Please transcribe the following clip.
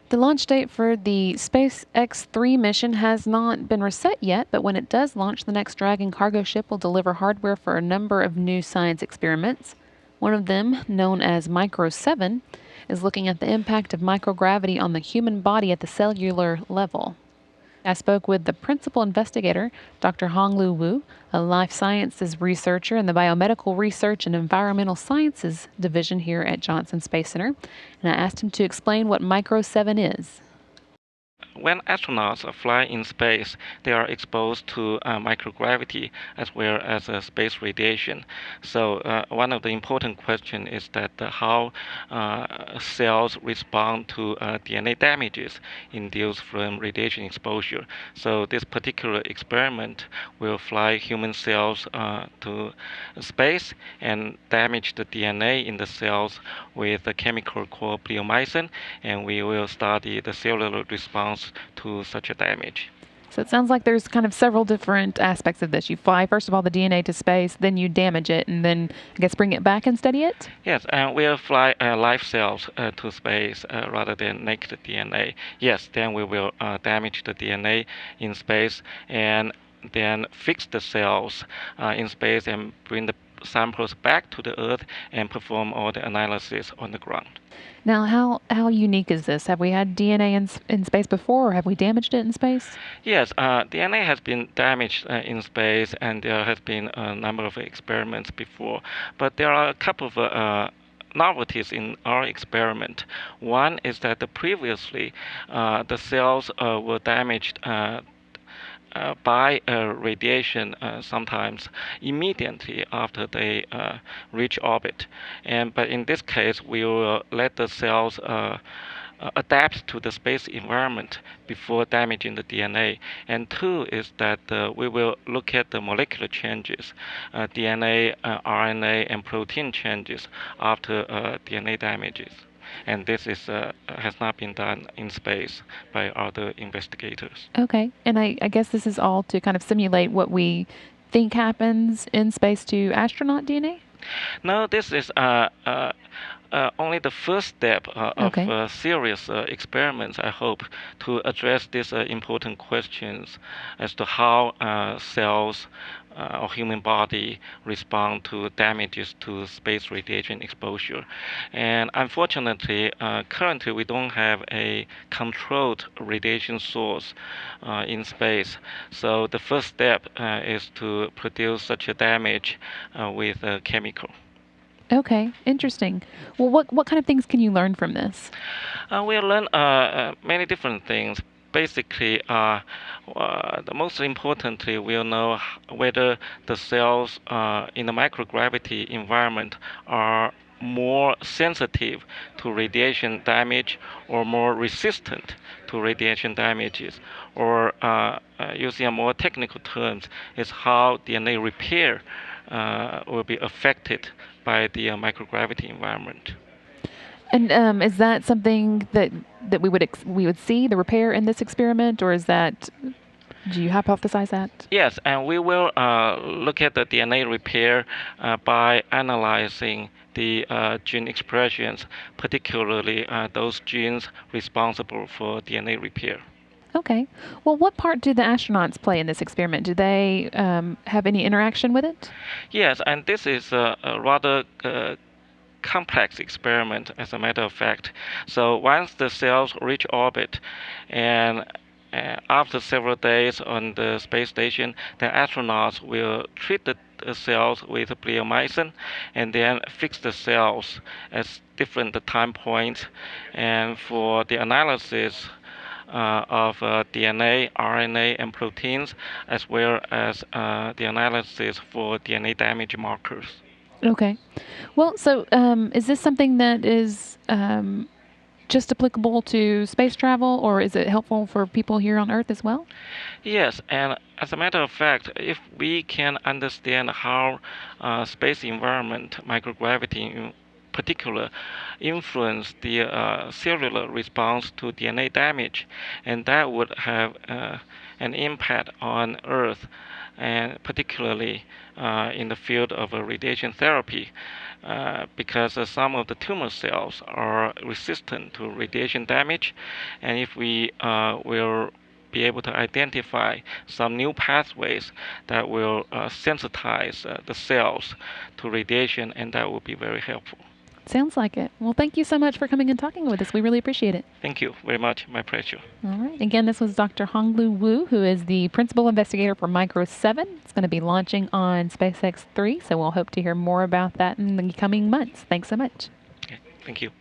The launch date for the SpaceX 3 mission has not been reset yet, but when it does launch, the next Dragon cargo ship will deliver hardware for a number of new science experiments. One of them, known as Micro 7, is looking at the impact of microgravity on the human body at the cellular level. I spoke with the principal investigator, Dr. Honglu Wu, a life sciences researcher in the Biomedical Research and Environmental Sciences Division here at Johnson Space Center, and I asked him to explain what Micro 7 is. When astronauts fly in space, they are exposed to microgravity as well as space radiation. So one of the important questions is that how cells respond to DNA damages induced from radiation exposure. So this particular experiment will fly human cells to space and damage the DNA in the cells with a chemical called bleomycin, and we will study the cellular response to such a damage. So it sounds like there's kind of several different aspects of this. You fly, first of all, the DNA to space, then you damage it, and then, I guess, bring it back and study it? Yes, and we'll fly live cells to space rather than naked DNA. Yes, then we will damage the DNA in space and then fix the cells in space and bring the samples back to the Earth and perform all the analysis on the ground. Now, how unique is this? Have we had DNA in space before, or have we damaged it in space? Yes, DNA has been damaged in space, and there has been a number of experiments before. But there are a couple of novelties in our experiment. One is that previously the cells were damaged by radiation sometimes immediately after they reach orbit. But in this case, we will let the cells adapt to the space environment before damaging the DNA. And two is that we will look at the molecular changes, DNA, RNA, and protein changes after DNA damages. And this has not been done in space by other investigators. Okay. And I guess this is all to kind of simulate what we think happens in space to astronaut DNA? No, this is only the first step of Okay. serious experiments, I hope, to address these important questions as to how cells or human body respond to damages to space radiation exposure. And unfortunately, currently we don't have a controlled radiation source in space. So the first step is to produce such a damage with a chemical. Okay, interesting. Well, what kind of things can you learn from this? We learn many different things. Basically, the most importantly, we'll know whether the cells in the microgravity environment are more sensitive to radiation damage or more resistant to radiation damages, or using a more technical terms, is how DNA repair will be affected by the microgravity environment. And is that something that we would see the repair in this experiment, or is that, do you hypothesize that? Yes, and we will look at the DNA repair by analyzing the gene expressions, particularly those genes responsible for DNA repair. Okay. Well, what part do the astronauts play in this experiment? Do they have any interaction with it? Yes, and this is a rather complex experiment, as a matter of fact. So once the cells reach orbit, and after several days on the space station, the astronauts will treat the cells with bleomycin and then fix the cells at different time points. And for the analysis of DNA, RNA, and proteins, as well as the analysis for DNA damage markers. Okay. Well, so is this something that is just applicable to space travel, or is it helpful for people here on Earth as well? Yes, and as a matter of fact, if we can understand how space environment, microgravity in particular, influence the cellular response to DNA damage, and that would have an impact on Earth, and particularly in the field of radiation therapy, because some of the tumor cells are resistant to radiation damage, and if we will be able to identify some new pathways that will sensitize the cells to radiation, and that will be very helpful. Sounds like it. Well, thank you so much for coming and talking with us. We really appreciate it. Thank you very much. My pleasure. All right. Again, this was Dr. Honglu Wu, who is the principal investigator for Micro 7. It's going to be launching on SpaceX 3, so we'll hope to hear more about that in the coming months. Thanks so much. Okay. Thank you.